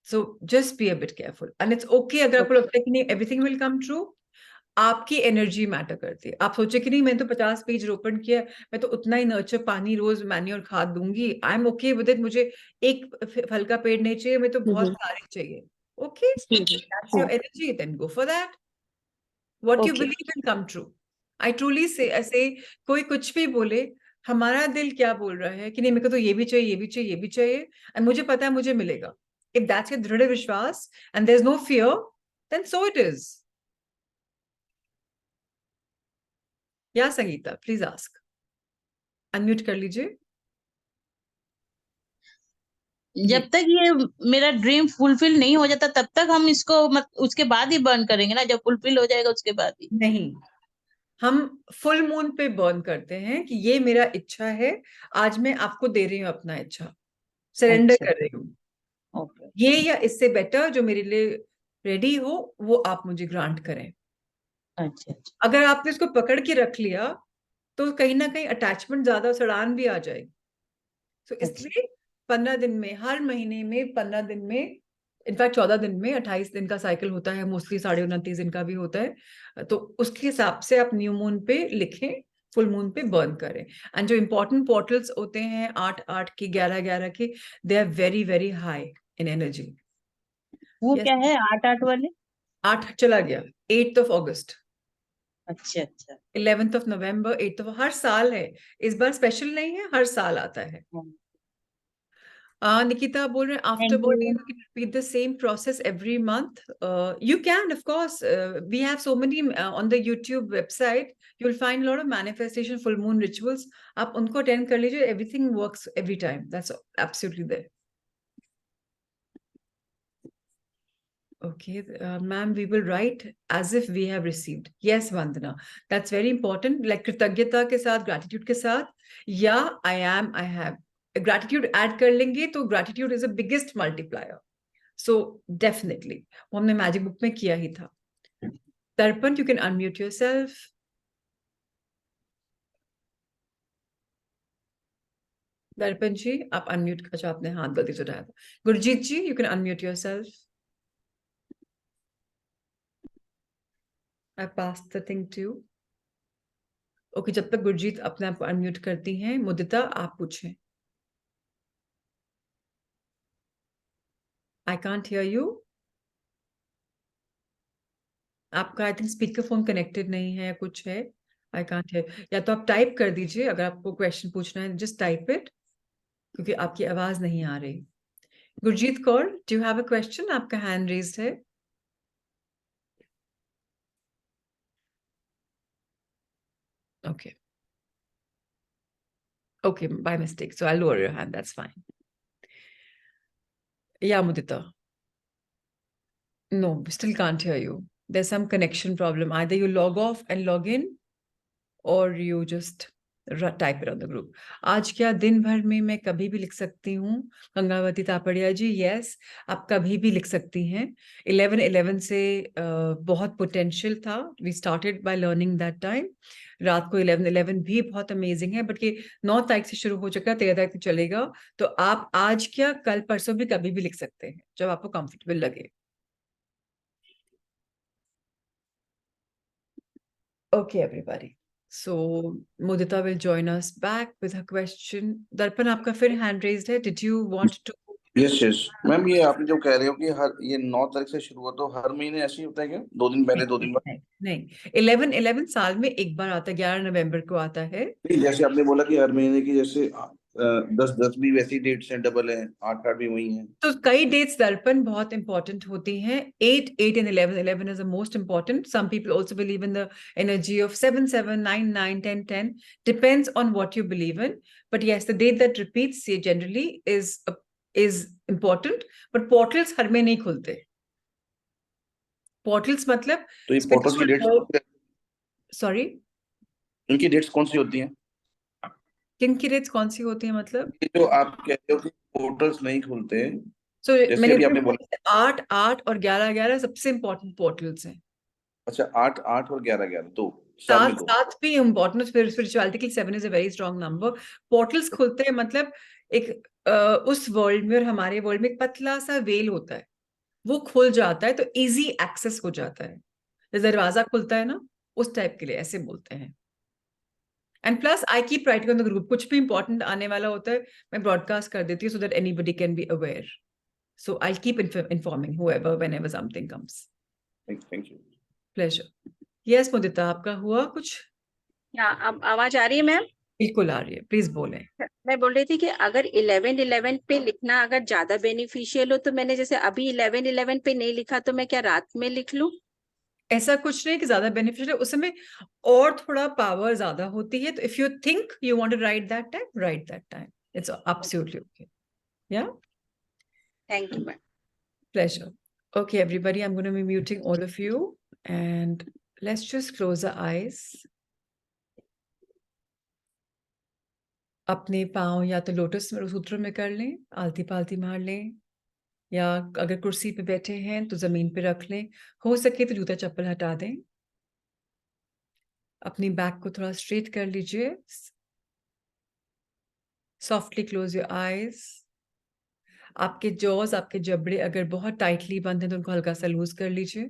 So just be a bit careful and it's okay अगर आपको लगता है कि नहीं एवरीथिंग विल कम ट्रू. आपकी एनर्जी मैटर करती है. आप सोचे कि नहीं मैंने तो 50 पेज रोपण किया, मैं तो उतना ही नर्चर, पानी, रोज मैन्योर खाद दूंगी, I am okay with it, मुझे एक फल का पेड़ नहीं चाहिए, मैं तो बहुत सारे चाहिए. Okay, that's your energy, then go for that. What you Okay. Believe will come true. I truly say, ऐसे कोई कुछ भी बोले, हमारा दिल क्या बोल रहा है कि नहीं मेरे को तो ये भी चाहिए, ये भी चाहिए, ये भी चाहिए, एंड मुझे पता है मुझे मिलेगा. इफ दैट्स योर दृढ़ विश्वास and there is no fear, then so it is. Yeah Sangeeta, please ask, unmute कर लीजिए. जब तक ये मेरा ड्रीम फुलफिल नहीं हो जाता तब तक हम इसको उसके बाद ही बर्न करेंगे ना, जब फुलफिल हो जाएगा उसके बाद ही. नहीं, हम फुल मून पे बर्न करते हैं कि ये मेरा इच्छा है, आज मैं आपको दे रही हूँ अपना इच्छा, सरेंडर अच्छा. कर रही हूँ. ओके. ये या इससे बेटर जो मेरे लिए रेडी हो वो आप मुझे ग्रांट करें. अच्छा. अगर आपने इसको पकड़ के रख लिया तो कहीं ना कहीं अटैचमेंट ज्यादा, सड़ान भी आ जाएगी. तो इसलिए 15 दिन में, हर महीने में 15 दिन में, इनफैक्ट 14 दिन में, 28 दिन का साइकिल होता है, मोस्टली 29.5 दिन का भी होता है, तो उसके हिसाब से आप न्यू मून पे लिखें, फुल मून पे बर्न करें. एंड जो इंपॉर्टेंट पोर्टल्स होते हैं 8-8 की, 11-11 की, they are very very high in energy. वो Yes. क्या है 8-8 वाले? 8 चला गया, 8th अगस्त, अच्छा. 11th नवंबर, 8th हर साल है. इस बार स्पेशल नहीं है, हर साल आता है. Nikita बोल रहे हैं after Thank birthday you. you can repeat the same process every month. You can, of course. We have so many on the YouTube website. You'll find a lot of manifestation full moon rituals. आप उनको attend कर लीजिए. Everything works every time. That's absolutely there. Okay, ma'am, we will write as if we have received. Yes, Vandana, that's very important. Like कृतज्ञता के साथ, gratitude के साथ, या I am, I have. Gratitude add कर लेंगे तो gratitude is the biggest multiplier. So definitely, वो हमने मैजिक बुक में किया ही था. दर्पण, you can unmute yourself. दर्पण जी, आप unmute, अच्छा आपने हाथ गलती से उठाया था. गुरजीत जी, you can unmute yourself. I passed the thing to you. Okay, जब तक गुरजीत अपने आप को अनम्यूट करती हैं, मुदिता आप पूछें. I can't hear you. आपका I think speaker phone connected नहीं है या कुछ है. I can't hear. या तो आप टाइप कर दीजिए, अगर आपको क्वेश्चन पूछना है जस्ट टाइप इट, क्योंकि आपकी आवाज नहीं आ रही. Gurjeet Kaur, do you have a question? आपका हैंड रेज्ड है. Okay okay, by mistake, so I lower your hand, that's fine. या मुदिता. No, still can't hear you. There's some connection problem. Either you log off and log in, or you just type it on the group. आज क्या दिन भर में मैं कभी भी लिख सकती हूँ? गंगावती तापड़िया जी, यस, आप कभी भी लिख सकती हैं. 11-11 से बहुत पोटेंशियल था. We started by learning that time. रात को 11-11 भी बहुत अमेजिंग है, बट ये 9 तारीख से शुरू हो चुका, 13 तारीख तक चलेगा. तो आप आज क्या, कल परसों भी कभी भी लिख सकते हैं, जब आपको कंफर्टेबल लगे. Okay, everybody. So Mudita will join us back with her question. Darpan, आपका फिर hand raised है. Did you want to? Yes ma'am, ये आप जो कह रहे हो कि हर ये 9 तारीख से शुरू हुआ, तो हर महीने ऐसे ही होता है क्या? 2 दिन पहले 2 दिन बाद? नहीं, 11-11 साल में एक बार आता है, 11 नवंबर को आता है. नहीं, जैसे आपने बोला कि हर महीने की, जैसे 10-10 भी वैसी डेट्स हैं, डबल है, 8-8 भी वही है. तो कई डेट्स दर्पण बहुत इंपॉर्टेंट होती हैं. 8 and 11 is the most important. Some people also believe in the energy of 7-7, 9-9, 10-10. Depends on what you believe in. But yes, the date that repeats generally is important. But portals हर में नहीं खुलते. Portals मतलब तो ये portals की dates, sorry, इनकी dates कौन सी होती हैं? किन की डेट्स कौन सी होती है मतलब? ये जो आप कहते हो कि पोर्टल्स नहीं खुलते, सो जैसे मैंने अभी आपने बोला 8 और 11 सबसे इंपॉर्टेंट पोर्टल्स हैं। अच्छा 8 8 और 11 11 दो, साथ में दो। सात भी इम्पोर्टेंट स्पिरिचुअलिटी के लिए 7 is a very strong number. Portals खुलते हैं मतलब एक उस वर्ल्ड में और हमारे वर्ल्ड में एक पतला सा वेल होता है, वो खुल जाता है तो इजी एक्सेस हो जाता है। जैसे दरवाजा खुलता है ना, उस टाइप के लिए ऐसे बोलते हैं। And plus I keep writing on the group, कुछ भी इंपॉर्टेंट आने वाला होता है मैं ब्रॉडकास्ट कर देती हूँ so that anybody can be aware. So I keep informing whoever whenever something comes. Thank you. Pleasure. Yes, मुदिता, आपका हुआ कुछ? क्या अब आवाज आ रही है मैम? बिल्कुल आ रही है, प्लीज बोलें। मैं बोल रही थी कि अगर 11-11 पे लिखना अगर ज्यादा बेनिफिशियल हो तो मैंने जैसे अभी 11-11 पे नहीं लिखा तो मैं क्या रात में लिख लूं? ऐसा कुछ नहीं कि ज्यादा बेनिफिशियल है, उस समय और थोड़ा पावर ज्यादा होती है, तो if you think you want to write that time, it's absolutely okay. Yeah, thank you ma'am. pleasure. Okay, everybody, I'm going to be muting all of you and let's just close our eyes. अपने पाँव या तो lotus सूत्र में कर लें, आलती पालती मार लें, या अगर कुर्सी पे बैठे हैं तो जमीन पे रख लें, हो सके तो जूता चप्पल हटा दें। अपनी बैक को थोड़ा स्ट्रेट कर लीजिए। Softly close your eyes. आपके जॉज, आपके जबड़े अगर बहुत टाइटली बंद हैं तो उनको हल्का सा लूज कर लीजिए।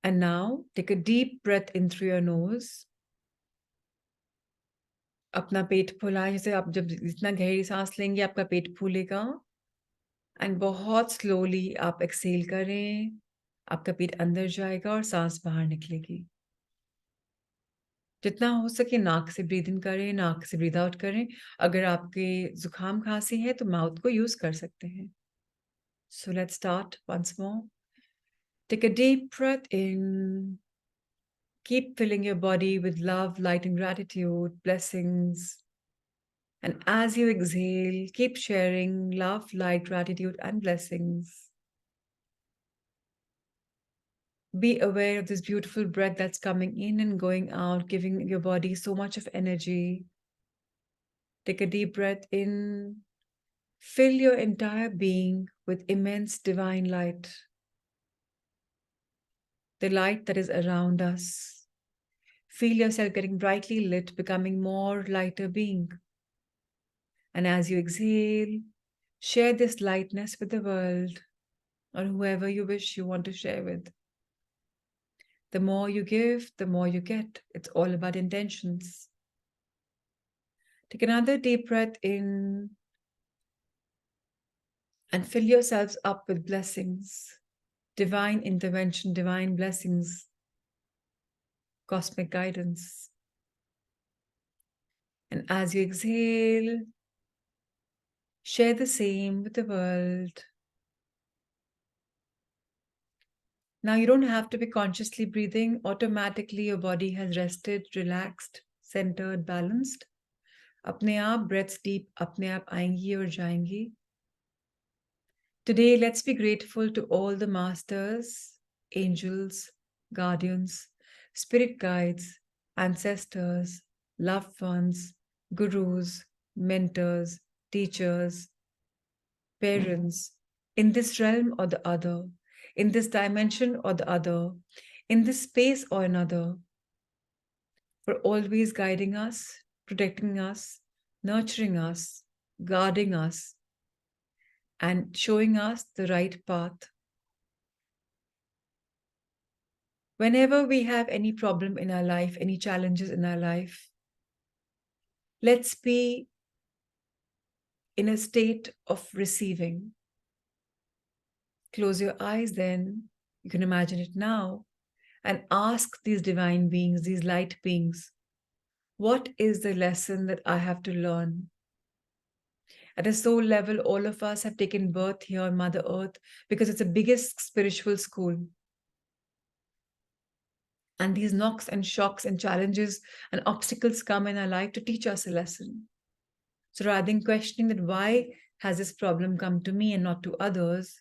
And now take a deep breath in through your nose. अपना पेट फुलाएं, जैसे आप जब जितना गहरी सांस लेंगे आपका पेट फूलेगा। एंड बहुत स्लोली आप एक्सेल करें, आपका पेट अंदर जाएगा और सांस बाहर निकलेगी। जितना हो सके नाक से ब्रीद इन करें, नाक से ब्रीद आउट करें। अगर आपके जुकाम खांसी है तो माउथ को यूज कर सकते हैं। So let's start once more. Take a deep breath in, keep filling your body with love, light and gratitude, blessings. And as you exhale, keep sharing love, light, gratitude and blessings. Be aware of this beautiful breath that's coming in and going out, giving your body so much of energy. Take a deep breath in. Fill your entire being with immense divine light. The light that is around us. Feel yourself getting brightly lit, becoming more lighter being. And as you exhale, share this lightness with the world or whoever you wish you want to share with. The more you give, the more you get. It's all about intentions. Take another deep breath in and fill yourselves up with blessings, divine intervention, divine blessings, cosmic guidance. And as you exhale, share the same with the world. Now you don't have to be consciously breathing. Automatically your body has rested, relaxed, centered, balanced. अपने आप breaths deep अपने आप आएंगी और जाएंगी. Today, let's be grateful to all the masters, angels, guardians, spirit guides, ancestors, loved ones, gurus, mentors, teachers, parents, in this realm or the other, in this dimension or the other, in this space or another, for always guiding us, protecting us, nurturing us, guarding us, and showing us the right path. Whenever we have any problem in our life, any challenges in our life, let's be in a state of receiving. Close your eyes then, you can imagine it now, and ask these divine beings, these light beings, what is the lesson that I have to learn? At a soul level, all of us have taken birth here on Mother Earth because it's the biggest spiritual school. And these knocks and shocks and challenges and obstacles come in our life to teach us a lesson. So rather than questioning that why has this problem come to me and not to others,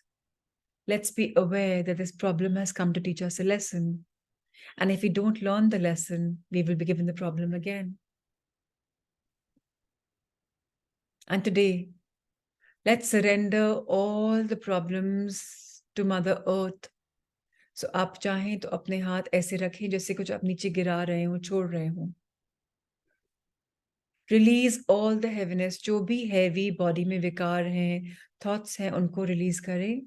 Let's be aware that this problem has come to teach us a lesson. And if we don't learn the lesson, we will be given the problem again. And today, let's surrender all the problems to Mother Earth. So आप चाहें तो अपने हाथ ऐसे रखें जैसे कुछ आप नीचे गिरा रहे हो, छोड़ रहे हो. Release all the heaviness. जो भी heavy body में विकार हैं, thoughts हैं, उनको release करें.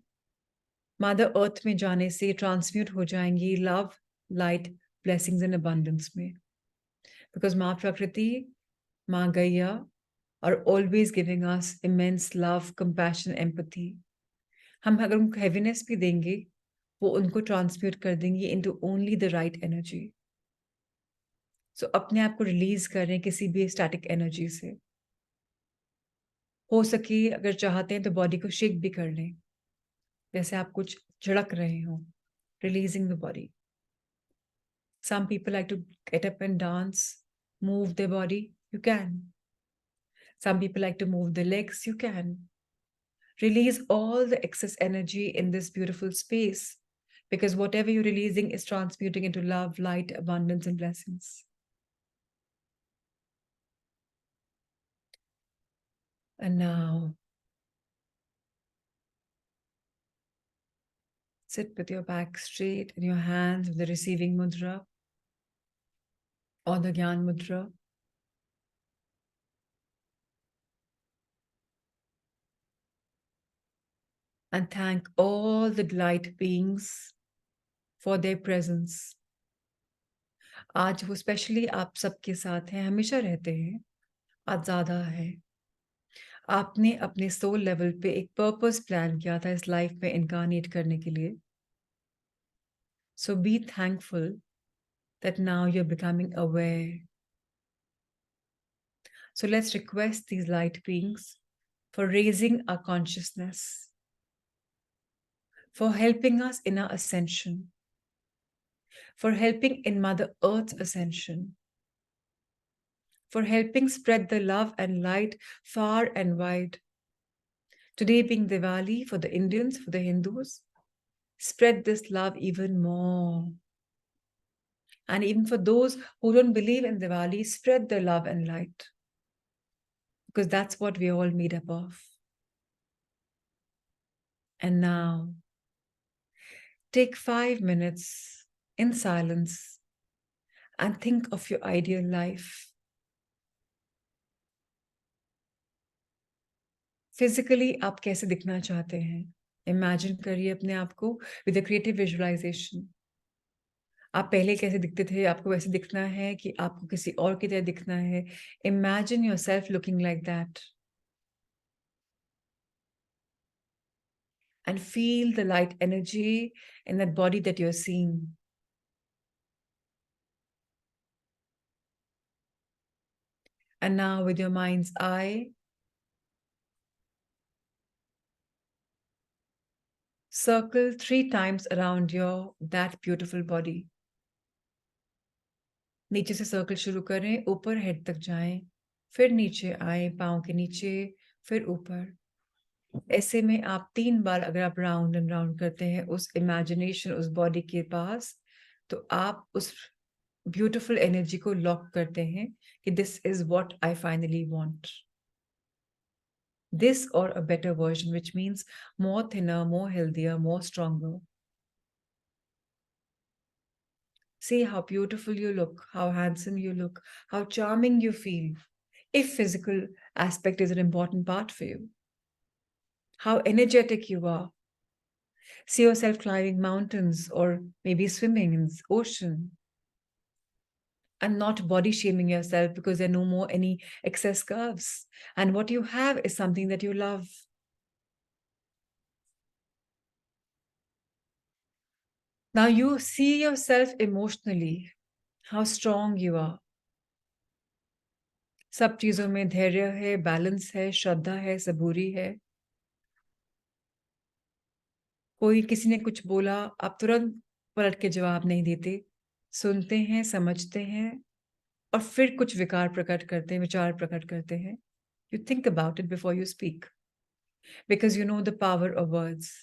Mother Earth में जाने से transmute हो जाएंगी love, light, blessings and abundance में. Because माँ प्रकृति, माँ गैया are always giving us immense love, compassion, empathy. हम अगर उनको heaviness भी देंगे, वो उनको transmute कर देंगी into only the right energy. So अपने आप को release करें किसी भी static energy से. हो सके अगर चाहते हैं तो body को shake भी कर लें. जैसे आप कुछ झड़क रहे हो. Releasing the body. Some people like to get up and dance, move their body. You can. Some people like to move their legs. You can. Release all the excess energy in this beautiful space, because whatever you're releasing is transmuting into love, light, abundance, and blessings. And now, sit with your back straight and your hands with the receiving mudra or the Gyan mudra. And thank all the light beings for their presence. आज वो specially आप सबके साथ हैं, हमेशा रहते हैं, आज ज़्यादा है. आपने अपने सोल लेवल पे एक पर्पस प्लान किया था इस लाइफ में इनकारनेट करने के लिए. So be thankful that now you're becoming aware. So let's request these light beings for raising our consciousness, for helping us in our ascension, for helping in Mother Earth's ascension, for helping spread the love and light far and wide. Today being Diwali for the Indians, for the Hindus, spread this love even more. And even for those who don't believe in Diwali, spread the love and light. Because that's what we're all made up of. And now, take 5 minutes in silence and think of your ideal life. Physically, आप कैसे दिखना चाहते हैं? Imagine करिए अपने आप को with a creative visualization. आप पहले कैसे दिखते थे, आपको वैसे दिखना है कि आपको किसी और की तरह दिखना है. Imagine yourself looking like that. And feel the light energy in that body that you're seeing. And now with your mind's eye, circle 3 times around that beautiful body. नीचे से सर्कल शुरू करें, ऊपर हेड तक जाएं, फिर नीचे आए, पाँव के नीचे, फिर ऊपर. ऐसे में आप 3 बार अगर आप राउंड एंड राउंड करते हैं उस इमेजिनेशन, उस बॉडी के पास, तो आप उस ब्यूटीफुल एनर्जी को लॉक करते हैं कि this is what I finally want. This or a better version, which means more thinner, more healthier, more stronger. See how beautiful you look, how handsome you look, how charming you feel, if physical aspect is an important part for you. How energetic you are. See yourself climbing mountains or maybe swimming in the ocean. And not body shaming yourself because there are no more any excess curves. And what you have is something that you love. Now you see yourself emotionally, how strong you are. सब चीजों में धैर्य है, balance है, श्रद्धा है, सबूरी है. कोई किसी ने कुछ बोला, आप तुरंत पलट के जवाब नहीं देते, सुनते हैं, समझते हैं और फिर कुछ विकार प्रकट करते हैं, विचार प्रकट करते हैं. You think about it before you speak, because you know the power of words.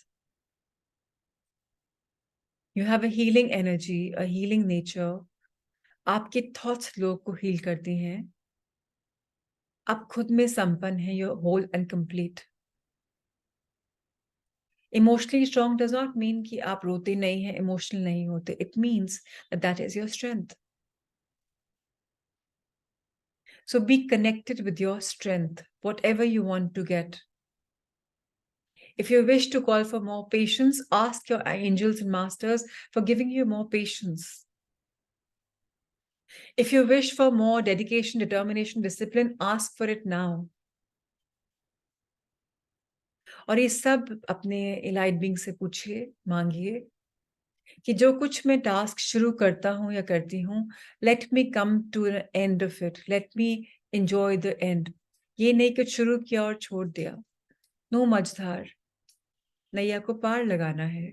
You have a healing energy, a healing nature. आपके थॉट्स लोग को हील करती हैं. आप खुद में संपन्न हैं. You're whole and complete. Emotionally strong does not mean कि आप रोते नहीं हैं, emotional नहीं होते. It means that that is your strength. So be connected with your strength, whatever you want to get. If you wish to call for more patience, ask your angels and masters for giving you more patience. If you wish for more dedication, determination, discipline, ask for it now. और ये सब अपने allied being से पूछिए, मांगिए कि जो कुछ मैं टास्क शुरू करता हूं या करती हूं, let me come to the end of it, let me enjoy the end. ये नहीं कि शुरू किया और छोड़ दिया. नो मझधार. नैया को पार लगाना है.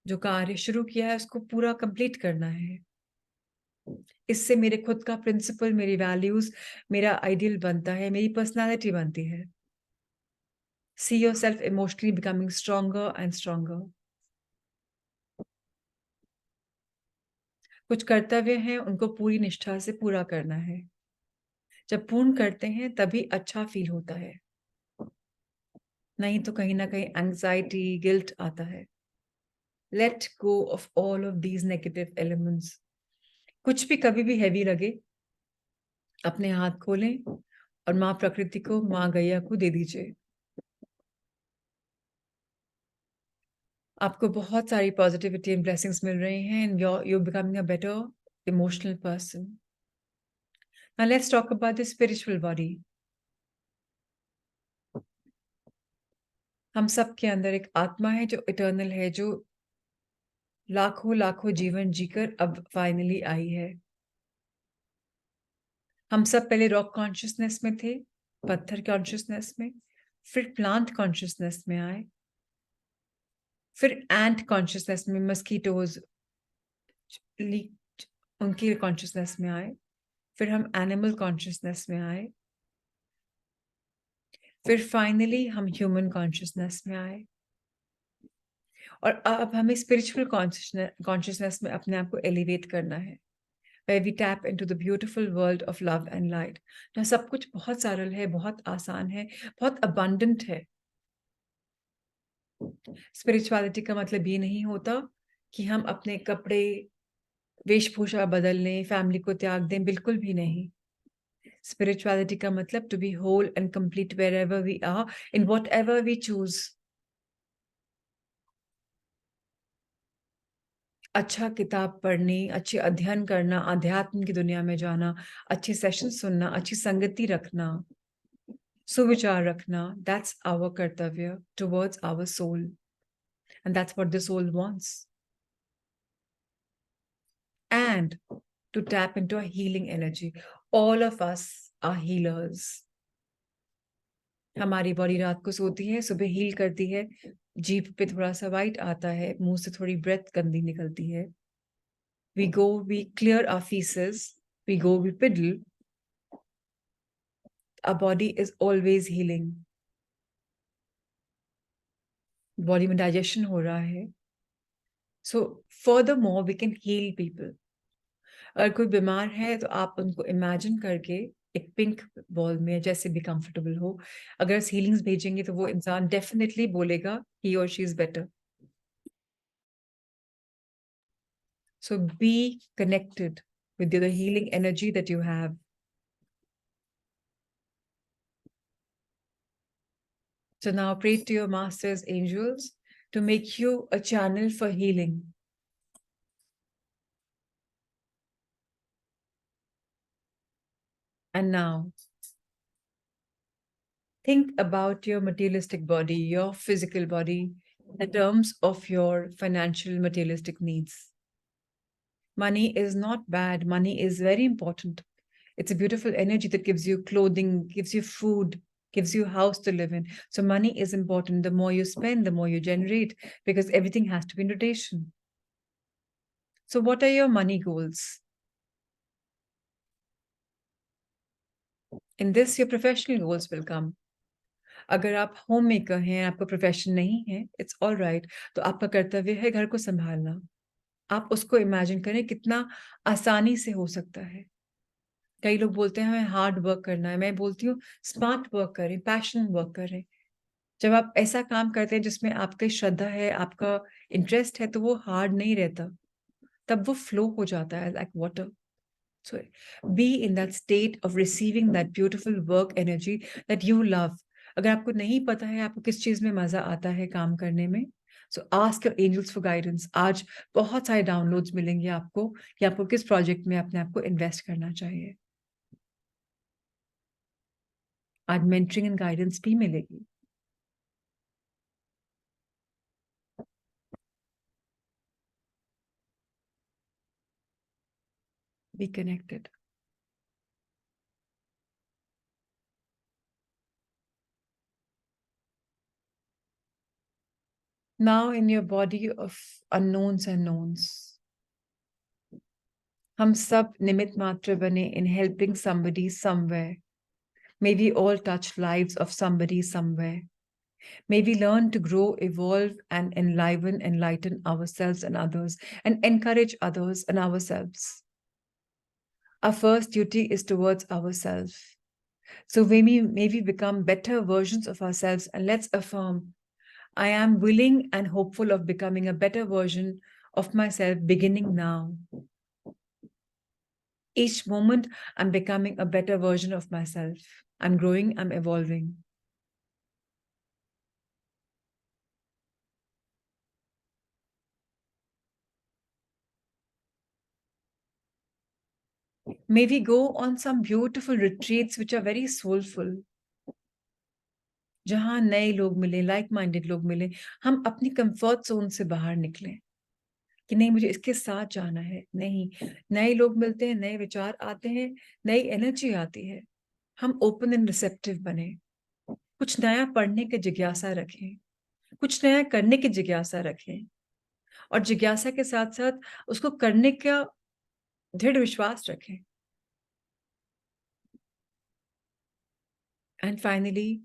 जो कार्य शुरू किया है उसको पूरा कंप्लीट करना है. इससे मेरे खुद का प्रिंसिपल, मेरी वैल्यूज, मेरा आइडियल बनता है, मेरी पर्सनालिटी बनती है. See yourself emotionally becoming stronger and stronger. कुछ कर्तव्य हैं, उनको पूरी निष्ठा से पूरा करना है. जब पूर्ण करते हैं तभी अच्छा फील होता है. नहीं तो कहीं ना कहीं एंजाइटी, गिल्ट आता है. Let go of all of these negative elements. कुछ भी कभी भी हैवी लगे, अपने हाथ खोलें और माँ प्रकृति को, माँ गैया को दे दीजिए. आपको बहुत सारी पॉजिटिविटी एंड ब्लेसिंग्स मिल रही हैं and you're becoming a better emotional person. Now let's talk about the spiritual body. हम सब के अंदर एक आत्मा है जो इटर्नल है, जो लाखों लाखों जीवन जीकर अब फाइनली आई है. हम सब पहले रॉक कॉन्शियसनेस में थे, पत्थर कॉन्शियसनेस में, फिर प्लांट कॉन्शियसनेस में आए, फिर एंट कॉन्शियसनेस में, मस्कीटोज उनकी कॉन्शियसनेस में आए, फिर हम एनिमल कॉन्शियसनेस में आए, फिर फाइनली हम ह्यूमन कॉन्शियसनेस में आए. और अब हमें स्पिरिचुअल कॉन्शियसनेस में अपने आप को एलिवेट करना है, where we tap into the beautiful world of love and light. जहाँ सब कुछ बहुत सरल है, बहुत आसान है, बहुत abundant है. स्पिरिचुअलिटी का मतलब ये नहीं होता कि हम अपने कपड़े, वेशभूषा बदल लें, फैमिली को त्याग दें, बिल्कुल भी नहीं. स्पिरिचुअलिटी का मतलब to be whole and complete wherever we are, in whatever we choose. अच्छा किताब पढ़नी, अच्छे अध्ययन करना, अध्यात्म की दुनिया में जाना, अच्छे सेशन सुनना, अच्छी संगति रखना, सुविचार रखना, that's our कर्तव्य towards our soul. And that's what the soul wants. And to tap into a healing energy. All of us are healers. हमारी बॉडी रात को सोती है, सुबह हील करती है, जीभ पे थोड़ा सा वाइट आता है, मुंह से थोड़ी ब्रेथ गंदी निकलती है. We go, we clear our feces, we go, we piddle. Our body is always healing. Body में डाइजेशन हो रहा है. So furthermore, we can heal people. अगर कोई बीमार है तो आप उनको इमेजिन करके एक पिंक बॉल में जैसे भी कंफर्टेबल हो, अगर हीलिंग्स भेजेंगे तो वो इंसान डेफिनेटली बोलेगा he or she is better. So be connected with the healing energy that you have. So now pray to your masters, angels, to make you a channel for healing. And now, think about your materialistic body, your physical body, in terms of your financial materialistic needs. Money is not bad. Money is very important. It's a beautiful energy that gives you clothing, gives you food, gives you a house to live in. So money is important. The more you spend, the more you generate, because everything has to be in rotation. So what are your money goals? In this, your professional goals will come. अगर आप home maker हैं, आपका profession नहीं है, it's all right, तो आपका कर्तव्य है घर को संभालना। आप उसको इमेजिन करें कितना आसानी से हो सकता है। कई लोग बोलते हैं हमें हार्ड वर्क करना है, मैं बोलती हूँ स्मार्ट वर्क करें, पैशन वर्क करें। जब आप ऐसा काम करते हैं जिसमें आपकी श्रद्धा है, आपका इंटरेस्ट है, तो वो हार्ड नहीं रहता, तब वो फ्लो हो जाता है like water. So be in that state of receiving that beautiful work energy that you love. अगर आपको नहीं पता है आपको किस चीज में मजा आता है काम करने में, so ask your angels for guidance. आज बहुत सारे डाउनलोड्स मिलेंगे आपको कि आपको किस प्रोजेक्ट में अपने आप को इन्वेस्ट करना चाहिए। आज मेंटरिंग एंड गाइडेंस भी मिलेगी। Be connected. Now in your body of unknowns and knowns, हम सब निमित्त मात्र बने in helping somebody somewhere. May we all touch lives of somebody somewhere. May we learn to grow, evolve, and enlighten ourselves and others, and encourage others and ourselves. Our first duty is towards ourselves. So may we become better versions of ourselves, and let's affirm, I am willing and hopeful of becoming a better version of myself beginning now. Each moment, I'm becoming a better version of myself. I'm growing, I'm evolving. May we go on some beautiful retreats which are very soulful. जहां नए लोग मिले, like minded लोग मिले, हम अपनी comfort zone से बाहर निकलें कि नहीं मुझे इसके साथ जाना है। नहीं, नए लोग मिलते हैं, नए विचार आते हैं, नई एनर्जी आती है। हम ओपन एंड रिसेप्टिव बने, कुछ नया पढ़ने की जिज्ञासा रखें, कुछ नया करने की जिज्ञासा रखें, और जिज्ञासा के साथ साथ उसको करने का दृढ़ विश्वास रखें। And finally,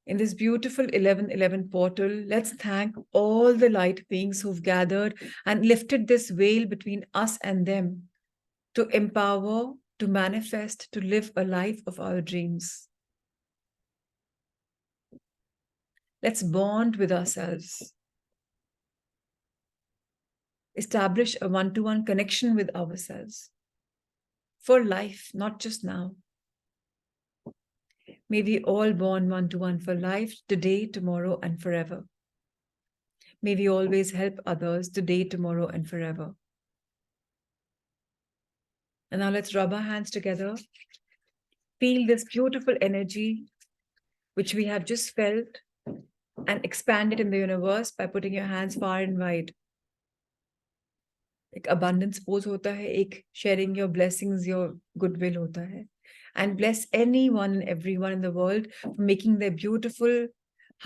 in this beautiful 11:11 portal, let's thank all the light beings who've gathered and lifted this veil between us and them to empower, to manifest, to live a life of our dreams. Let's bond with ourselves. Establish a one-to-one connection with ourselves for life, not just now. May we all bond one-to-one for life, today, tomorrow, and forever. May we always help others today, tomorrow, and forever. And now let's rub our hands together. Feel this beautiful energy which we have just felt and expand it in the universe by putting your hands far and wide. एक abundance pose होता है, एक sharing your blessings, your goodwill होता है. And bless anyone and everyone in the world for making their beautiful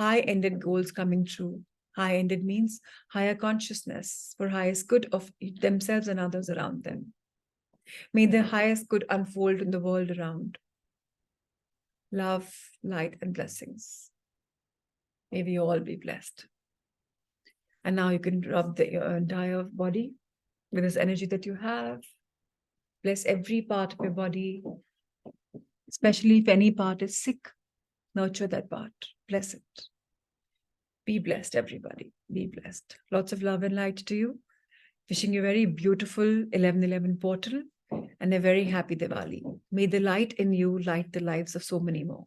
high-ended goals coming true. High-ended means higher consciousness for highest good of themselves and others around them. May the highest good unfold in the world around. Love, light, and blessings. May we all be blessed. And now you can rub your entire body with this energy that you have. Bless every part of your body, especially if any part is sick. Nurture that part. Bless it. Be blessed, everybody. Be blessed. Lots of love and light to you. Wishing you a very beautiful 11:11 portal and a very happy Diwali. May the light in you light the lives of so many more.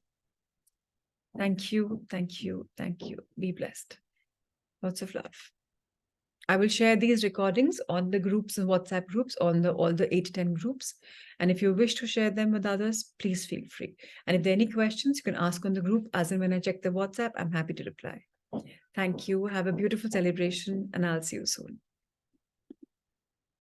Thank you, thank you, thank you. Be blessed. Lots of love. I will share these recordings on the groups and WhatsApp groups, on all the 8-10 groups. And if you wish to share them with others, please feel free. And if there are any questions, you can ask on the group. As and when I check the WhatsApp, I'm happy to reply. Thank you. Have a beautiful celebration, and I'll see you soon.